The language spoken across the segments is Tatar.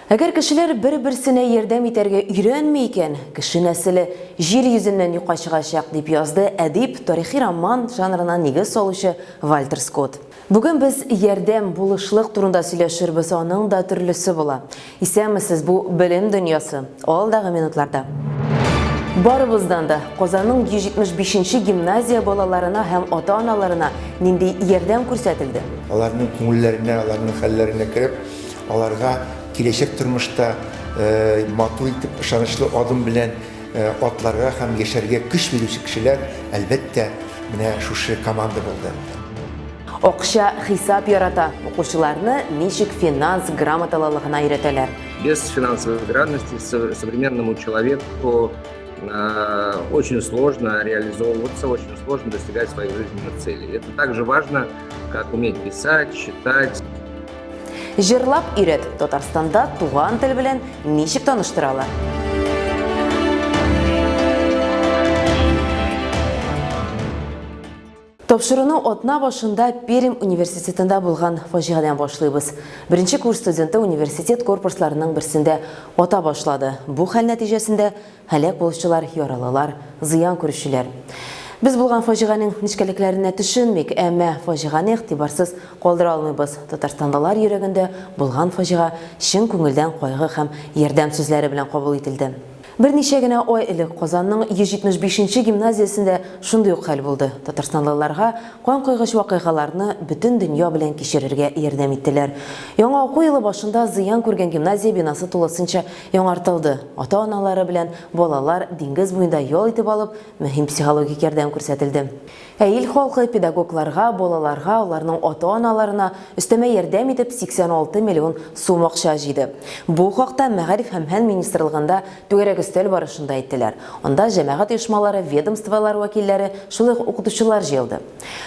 Әгәр кешеләр бер-берсенә ярдәм итәргә өйрәнмәй икән, кеше нәселе җир йөзеннән юкка чыгачак, дип язды әдип, тарихи роман жанрына нигез салучы Вальтер Скотт. Бүген без ярдәм, булышлык турында сөйләшербез, аның да төрлесе була. Исәнмесез, бу белем дөньясы. Алдагы минутларда. Барыбыздан да Казанның 175-нче гимназия балаларына һәм ата-аналарына нинди ярдәм күрсәтелде. Аларның күңелләренә, аларның хәлләренә кереп, аларга киләчәк тормышта матур итеп, ышанычлы адым белән атларга һәм яшәргә көч бирүче кешеләр әлбәттә менә шушы команда булды. Акча хисап ярата, укучыларны ничек финанс грамоталылыгына өйрәтәләр. Без финансовой грамотности современному человеку очень сложно реализовываться, очень сложно достигать своих жизненных целей. Это также важно, как уметь писать, читать. Җырлап өйрәт. Татарстанда туган тел белән ничек таныштыралар? Тапшыруны атна башында Пермь университетында булган фаҗигадан башлыйбыз. Беренче курс студенты университет корпусларының берсендә ата башлады. Бу хәл нәтиҗәсендә һәлак булучылар, яралылар, зыян күрүчеләр. Без булган фаҗиганың ничкәлекләренә төшенмик, әмма фаҗиганы игътибарсыз калдыра алмыйбыз. Татарстандалар йөрәгендә булган фаҗига чын күңелдән кайгы һәм ярдәм сүзләре белән кабул ителде. Берничә генә ай элек Казанның 175-нче гимназиясендә шундый ук хәл булды. Татарстандаларга кан кайгыч вакыйгаларны бөтен дөнья белән кичерергә ярдәм иттеләр. Яңа уку елы башында зыян күргән гимназия бинасы тулысынча яңартылды. Ата-аналары белән балалар диңгез буенда ял итеп алып, мөһим психологик ярдәм күрсәтелде. Ил халкы педагогларга, балаларга, аларның ата-аналарына өстәмә ярдәм итеп 86 миллион сум акча җыйды. Бу хакта Мәгариф һәм фән министрлыгында түгәрәк өстәл барышында әйттеләр. Анда җәмәгать оешмалары, ведомстволар вәкилләре, шулай ук укытучылар җыелды.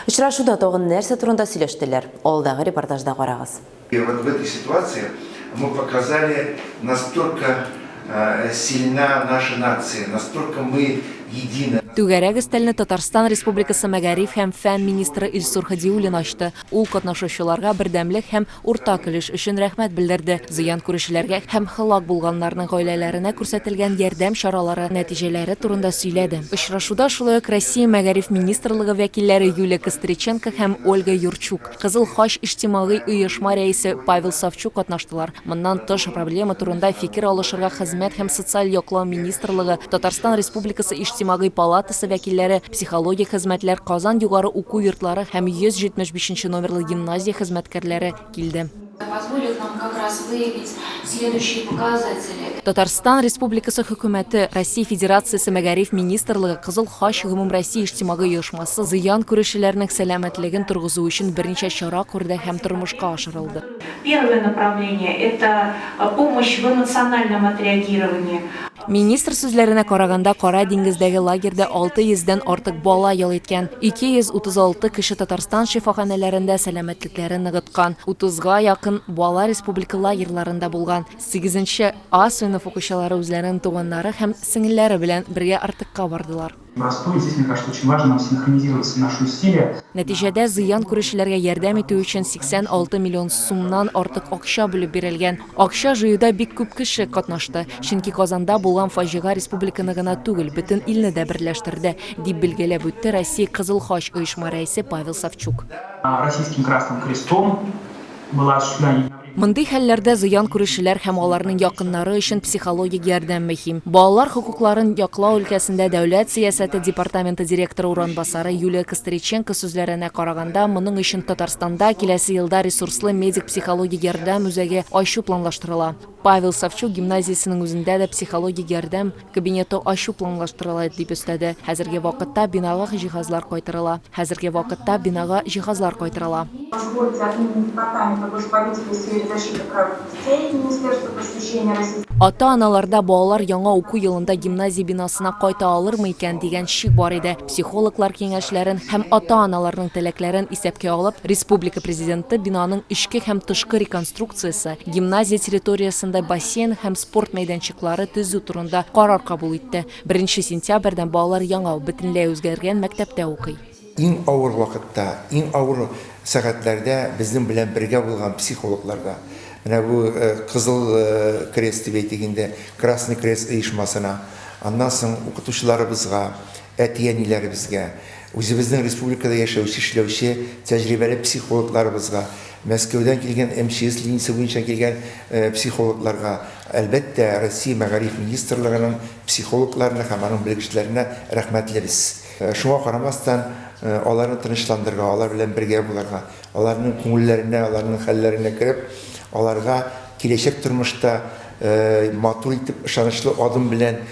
Очрашуда тагын нәрсә турында сөйләштеләр? Алдагы репортажда карагыз. Вот в этой ситуации мы показали, настолько сильна наша нация, настолько мы едины. Түгәрәк өстәлне Татарстан Республикасы Мәгариф һәм фән министры Илсур Хәдиуллин ачты. Ул катнашучыларга бердәмлек һәм уртак өлеш өчен рәхмәт белдерде. Зыян күрүчеләргә һәм һәлак булганнарның гаиләләренә күрсәтелгән ярдәм чаралары нәтиҗәләре турында сөйләде. Очрашуда шулай ук Россия Мәгариф министрлыгы вәкилләре Юлия Костриченко һәм Ольга Юрчук, Кызыл Хач иҗтимагый оешма рәисе Павел Савчук катнаштылар. Моннан тыш проблема турында фикер алышырга Хезмәт һәм социаль яклау министрлыгы, Татарстан Республикасы иҗтимагый палатасы вәкилләре, психология хезмәтләр, Казан югары уку йортлары һәм 175 номерлы гимназия хезмәткәрләре килде. Позволит нам как раз выявить следующие показатели. Татарстан Республикасы хөкүмәте, Россия Федерациясе Мәгариф министрлыгы, Кызыл Хач гомумроссия иҗтимагый оешмасы зыян күрүчеләрнең сәламәтлеген торгызу өчен берничә чара күрде һәм тормышка ашырылды. Первое направление – это помощь в эмоциональном отреагировании. Министр сүзләренә караганда, Кара диңгездәге лагерьдә 600-дән артык бала ял иткән. 236 кеше Татарстан шифаханәләрендә сәламәтлекләрен ныгыткан. 30-га якын бала республика лагерьларында булган. 8-нче А сыйныф укучылары үзләренең туганнары һәм сеңелләре белән бергә артыкка бардылар. Здесь, мне кажется, очень важно нам синхронизировать наши усилия. Нәтиҗәдә зыян күрүчеләргә ярдәм итү өчен 86 миллион сумнан артык акча бүлеп бирелгән. Акча җыюда бик күп кеше катнашты. Чөнки Казанда булган фаҗига республиканы гына түгел, бөтен илне дә берләштерде, дип билгеләп үтте Россия Кызыл Хач оешма рәисе Павел Савчук. Российским Красным Крестом была осуществлена. Мондый хәлләрдә зыян күрүчеләр һәм аларның якыннары өчен психологик ярдәм мөһим. Балалар хокукларын яклау өлкәсендә дәүләт сиясәте департаменты директоры урынбасары Юлия Костриченко сүзләренә караганда, моның өчен Татарстанда киләсе елда ресурслы медик психологик ярдәм үзәге ачу планлаштырыла. Павел Савчук гимназиясенең үзендә дә психологик ярдәм кабинеты ачу планлаштырыла дип өстәде. Хәзерге вакытта бинага җиһазлар кайтарыла. Ата-аналарда балалар яңа уку елында гимназия бинасына кайта алырмы икән дигән шик бар иде. Психологлар киңәшләрен һәм ата-аналарның теләкләрен исәпкә алып, республика президенты бинаның эчке һәм тышкы реконструкциясе, гимназия территориясында бассейн һәм спорт мәйданчыклары төзү турында карар кабул итте. 1 сентябрьдән балалар яңа бөтенләй үзгәргән мәктәптә укый. Иң авыр вакытта, иң авыр сәгатьләрдә безнең белән бергә булган психологларга, Менә бу Кызыл Крест дип әйтгәндә, Красный Крест оешмасына, аннан соң укытучыларыбызга, әти-әниләребезгә, үзебезнең республикада яшәүче, эшләүче тәҗрибәле психологларыбызга, Мәскәүдән килгән МЧС линиясе буенча килгән психологларга, әлбәттә, Россия Мәгариф министрлыгының психологларына һәм аның белгечләренә рәхмәтлебез. Шуңа карамастан, аларны тынычландырырга, алар белән бергә булырга, аларның күңелләренә, аларның хәлләренә кереп, аларга киләчәк тормышта матур итеп, ышанычлы адым белән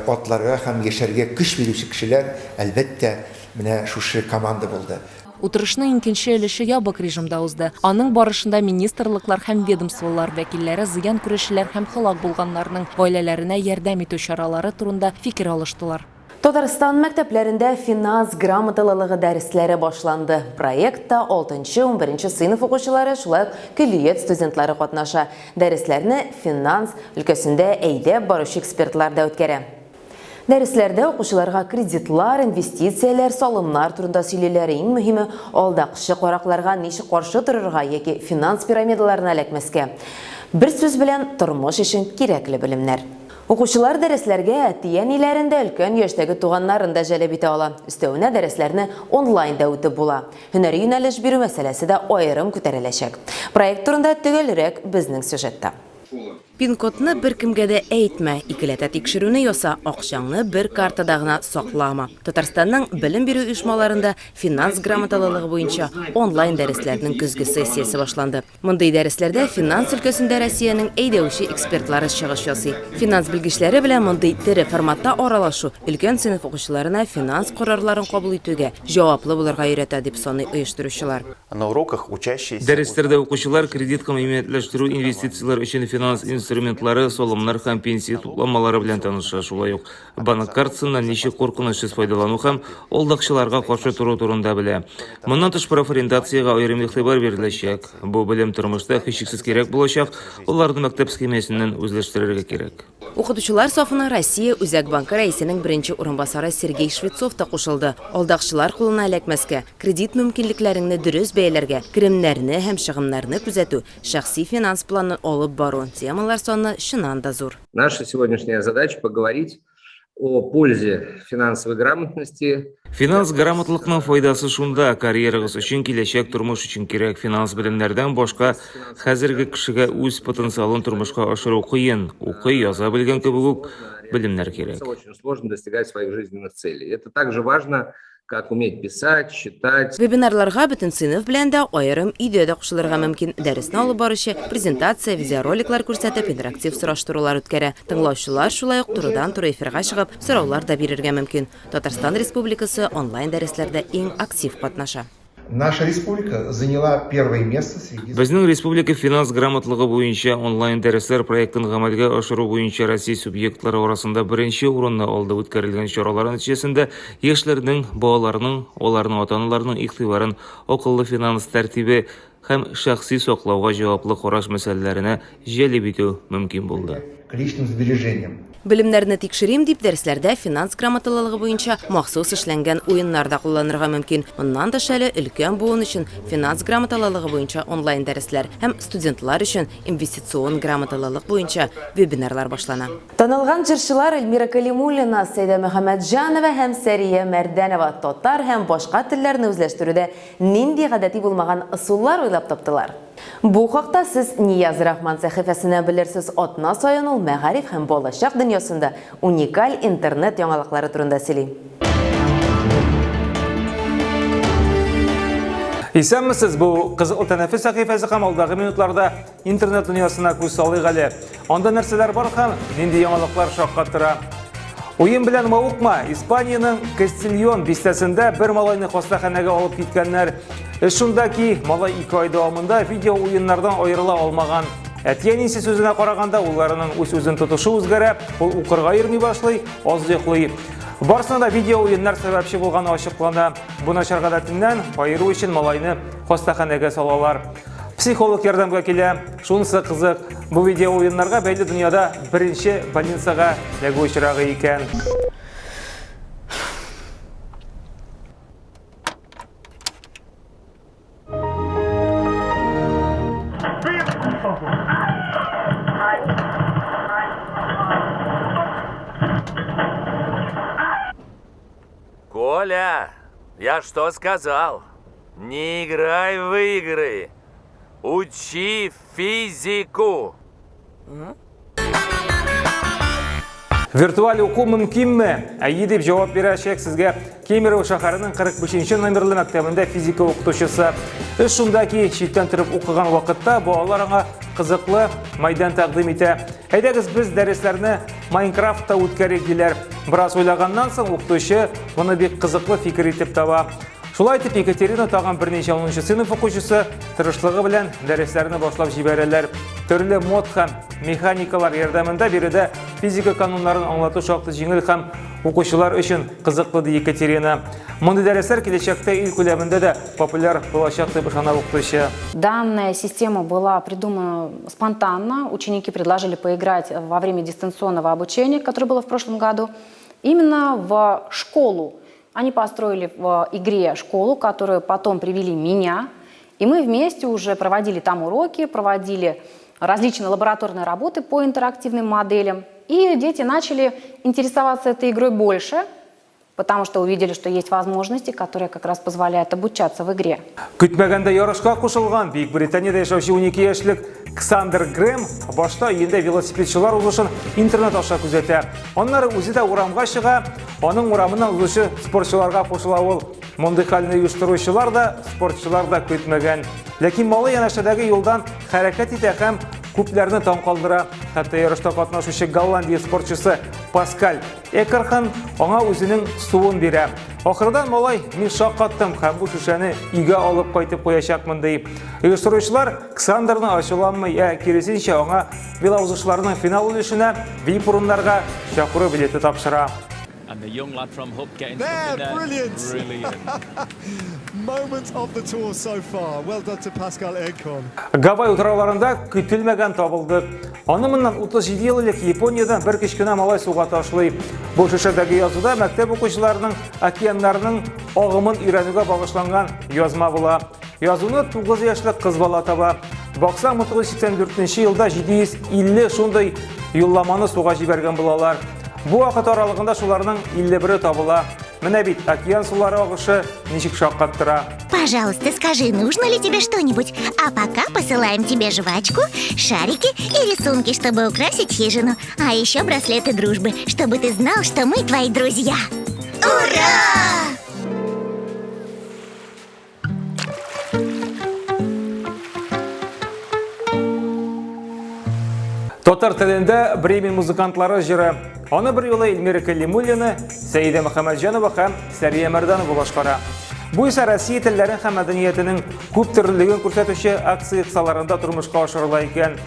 атларга һәм яшәргә көч бирүче кешеләр, әлбәттә, менә шушы команда булды. Утырышның икенче өлеше ябык режимда узды. Аның барышында министрлыклар һәм ведомстволар вәкилләре зыян күрүчеләр һәм һәлак булганнарның гаиләләренә ярдәм итү чаралары турында фикер алыштылар. Татарстан мәктәпләрендә финанс грамоталылыгы дәресләре башланды. Проектта 6-11 сыйныф укучылары, шулай ук көллият студентлары катнаша. Дәресләрне финанс өлкәсендә әйдәп баручы экспертлар да үткәрә. Дәресләрдә укучыларга кредитлар, инвестицияләр, салымнар турында сөйләләр, иң мөһиме алдакчы каракларга ничек каршы торырга яки финанс пирамидаларына эләкмәскә. Бер сүз белән тормыш өчен кирәкле белемнәр. Укучылар дәресләргә әти-әниләрендә өлкән яшьтәге туганнарын да җәлеп итә ала. Өстәвенә дәресләрне онлайнда үтеп була. Һөнәри юнәлеш бирү мәсьәләсе дә аерым күтәреләчәк. Проект турында төгәлрәк безнең сюжетта. Пин-кодны бер кемгә дә әйтмә, икеләтә тикшерүне яса, акчаңны бер картада гына саклама. Татарстанның белем бирү оешмаларында финанс грамоталылыгы буенча онлайн дәресләрнең көзге сессиясе башланды. Мондый дәресләрдә финанс өлкәсендә Россиянең әйдәүче экспертлары чыгыш ясый. Финанс белгечләре белән мондый тере форматта аралашу өлкән сыйныф укучыларына финанс карарларын кабул итүгә, җаваплы булырга өйрәтә дип саный оештыручылар. На уроках учащиеся Дәресләрдә укучылар кредит кыйммәтләштерү, инвестициялар өчен финанс инструментлары, салымнар һәм пенсия тупламалары белән таныша. Шулай ук банк картасыннан ничек куркынычсыз файдалану һәм алдакчыларга каршы туру турында белә. Моннан тыш профориентациягә аерым игътибар биреләчәк. Бу белем тормышта һичшиксез кирәк булачак, уларны мәктәп схемасыннан үзләштерергә кирәк. Укытучылар сафына Россия Үзәк банкы рәисенең беренче урынбасары Сергей Швецов та кушылды. Алдакчылар кулына эләкмәскә, кредит мөмкинлекләреңне дөрес бәяләргә, керемнәрне һәм чыгымнарны күзәтү, шәхси финанс планын алып бару темалар саны шуннан да зур. Наша сегодняшняя задача поговорить о пользе финансовой грамотности. Финанс грамотлыкның файдасы шунда: карьерагыз өчен, киләчәк тормыш өчен кирәк. Финанс белемнәрдән башка хәзерге кешегә үз потенциалын тормышка ашыру кыен. Укый, яза белгән кебек үк белемнәр кирәк. Очень сложно достигать своих жизненных целей. Это также важно, как уметь писать, читать. Вебинарларга бөтен сыйныф белән дә аерым өйдә дә кушылырга мөмкин. Дәресне алып баручы презентация, видеороликлар күрсәтеп, интерактив сораштырулар үткәрә. Тыңлаучылар шулай ук турыдан-туры эфирга чыгып, сораулар да бирергә мөмкин. Татарстан Республикасы онлайн дәресләрдә иң актив катнаша. Наша республика заняла первое место среди... Безнең республика финанс грамотлыгы буенча онлайн дәресләр проектын гамәлгә ашыру буенча Россия субъектлары арасында беренче урынны алды. Үткәрелгән чаралар нәтиҗәсендә яшьләрнең, балаларның, аларның ата-аналарның игътибарын акыллы финанс тәртибе һәм шәхси саклауга җаваплы караш мәсьәләләренә җәлеп итү мөмкин булды. К личным сбережениям. Белемнәрне тикшерим дип дәресләрдә финанс грамоталылыгы буенча махсус эшләнгән уеннар да кулланырга мөмкин. Моннан тыш әле өлкән буын өчен финанс грамоталылыгы буенча онлайн дәресләр һәм студентлар өчен инвестицион грамоталылык буенча вебинарлар башлана. Танылган җырчылар Эльмира Калимуллина, Сәйдә Мөхәммәтҗанова һәм Сәрия Мәрдәнова татар һәм башка телләрне үзләштерүдә нинди гадәти булмаган ысуллар уйлап таптылар. Бу хакта сез Нияз Рахман сәхифәсенә белерсез. Атна саен ул мәгариф һәм балачак дөньясында уникаль интернет яңалыклары турында сөйли. Исәнмесез, бу кызыклы тәнәфес сәхифәсе һәм алдагы минутларда интернет дөньясына күз салыйк әле. Анда нәрсәләр бар һәм нинди яңалыклар шаккаттыра. Уен белән мавыкма. Испаниянең Кастильон бистәсендә бер малайны хастаханәгә алып киткәннәр. Шунда ки, малай 2 ай дәвамында видео уеннардан аерыла алмаган. Әти-әнисе сүзенә караганда, улларының үз-үзен тотышы үзгәрә, ул укырга йөрми башлый, аз йоклый. Барысына да видео уеннар сәбәпче булганы ачыклана. Бу начар гадәтеннән аеру өчен малайны хастаханәгә салалар. Психолог ярдәмгә килә. Шунысы кызык. Бу видео уеннарга бәйле дөньяда беренче больницага ләгү очрагы икән. Я что сказал? Не играй в игры. Учи физику. Виртуаль оқу мүмкінме? Әйе деп жауап берәшек сізге Кемерово шаһарының 45-ші номерлі мектебінде физика оқытушысы. Үш жылдан кейін шеттен тұрып оқыған уақытта балаларға қызықлы майдан тақдим ете. Әйдәгіз біз дәресләрне Майнкрафтта өткәрек дейлер. Біраз ойлағаннан соң оқытушы мұны бек қызықлы фикір етіп таба. Шулай етіп Екатерина тағын бірнеше 10-шы сынып оқушысы тырышлығы білән дәресләрне башлап жіберәләр. Түрлі мод һәм механикалар ярдәмендә биредә физика кануннарын аңлату шактый җиңел һәм укучылар өчен кызыклы ди Екатерина. Мондый дәресләр киләчәктә ил күләмендә дә популяр булачак дип ышана укытучы. Данная система была придумана спонтанно. Ученики предложили поиграть во время дистанционного обучения, которое было в прошлом году, именно в школу. Они построили в игре школу, которую потом привели меня. И мы вместе уже проводили там уроки, проводили различные лабораторные работы по интерактивным моделям. И дети начали интересоваться этой игрой больше, потому что увидели, что есть возможности, которые как раз позволяют обучаться в игре. Көтмәгәндә ярышка кушылган Бөекбританияда яшәүче 12 яшьлек Ксандер Грэм башта енді велосипедчылар узышын интернет аша күзәтә. Аннары үзе дә урамга чыга, аның урамыннан узышы спортчыларга кушыла ул. Мондый хәлне оештыручылар да, спортчылар да көтмәгән. Ләкин малы янәшәдәге юлдан хәрәкәт итә һәм күпләрне таң калдыра. Хәтта ярышта катнашучы Голландия спортчысы Паскаль Экерхан аңа үзенең суын бирә. Ахырдан малай мин шаккаттым һәм бу шешәне игә алып кайтып куячакмын дип. Оештыручылар Ксандерны ачыламый, киресенчә аңа велоузышларның финал өлешенә VIP урыннарга чакыру билеты тапшыра. And the young lad from Hub getting something there. Brilliant. Moment of the tour so far. Well done to Pascal Ekon. Гавай утрауларында көтелмәгән табылды. Анымыннан 37 еллык Япониядән бер кечкенә малай суга ташлый. Бу шешәдәге язуда мәктәп укучыларының океаннарның агымын өйрәнүгә багышланган язма була. Язуны 9 яшьлек кыз бала таба. Баксаң 1984 елда 750 шундай юлламаны суга җибәргән булалар. Бу вакыт аралыгында шуларның 51 табыла. Менә бит океан сулары агышы ничек шаккаттыра. Пожалуйста, скажи, нужно ли тебе что-нибудь? А пока посылаем тебе жвачку, шарики и рисунки, чтобы украсить хижину. А еще браслеты дружбы, чтобы ты знал, что мы твои друзья. Ура! Татар телендә Бремен музыкантлары җыры. Аны бер юлы Эльмира Калимуллина, Сәйдә Мөхәммәтҗанова һәм Сәрия Мәрданова башкара. Бу исә Россия телләрен һәм мәдәниятенең күп төрлелеген күрсәтүче акция кысаларында тормышка ашырыла икән.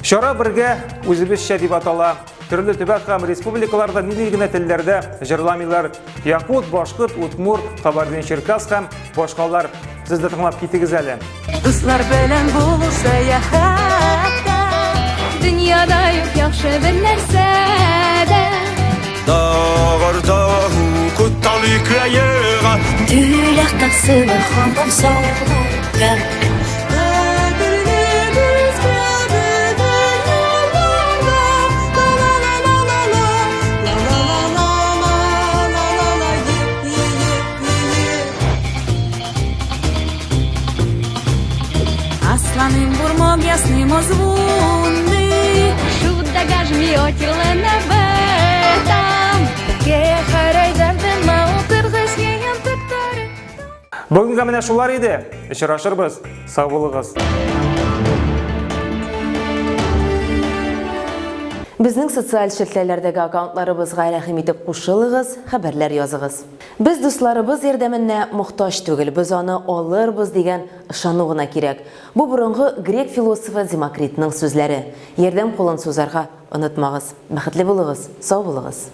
Чара бергә үзебезчә дип атала. Төрле төбәк һәм республикаларда милли генә телләрдә җырламыйлар. Якут, башкорт, удмурт, Кабардин-Черкас һәм башкалар. Сез дә тыңлап китегез әле. Дуслар белән булу сәяхәттә, дөньяда юк яхшы бер нәрсә дә. Du hjertet fram av sorgen. Асланым бурмок ясным озвонный, шутда гажми отерлена в этом. Бүгінгі менә шулар иде. Очрашырбыз. Сау булыгыз. Безнең социаль шелтәләрдәге аккаунтларыбызга рәхим итеп кушылыгыз, хәбәрләр языгыз. Без дусларыбыз ярдәменә мохтаҗ түгел, без аны алырбыз дигән ышану гына кирәк. Бу борынгы грек философы Демокритның сүзләре. Ярдәм кулын сузарга онытмагыз. Бәхетле булыгыз, сау булыгыз.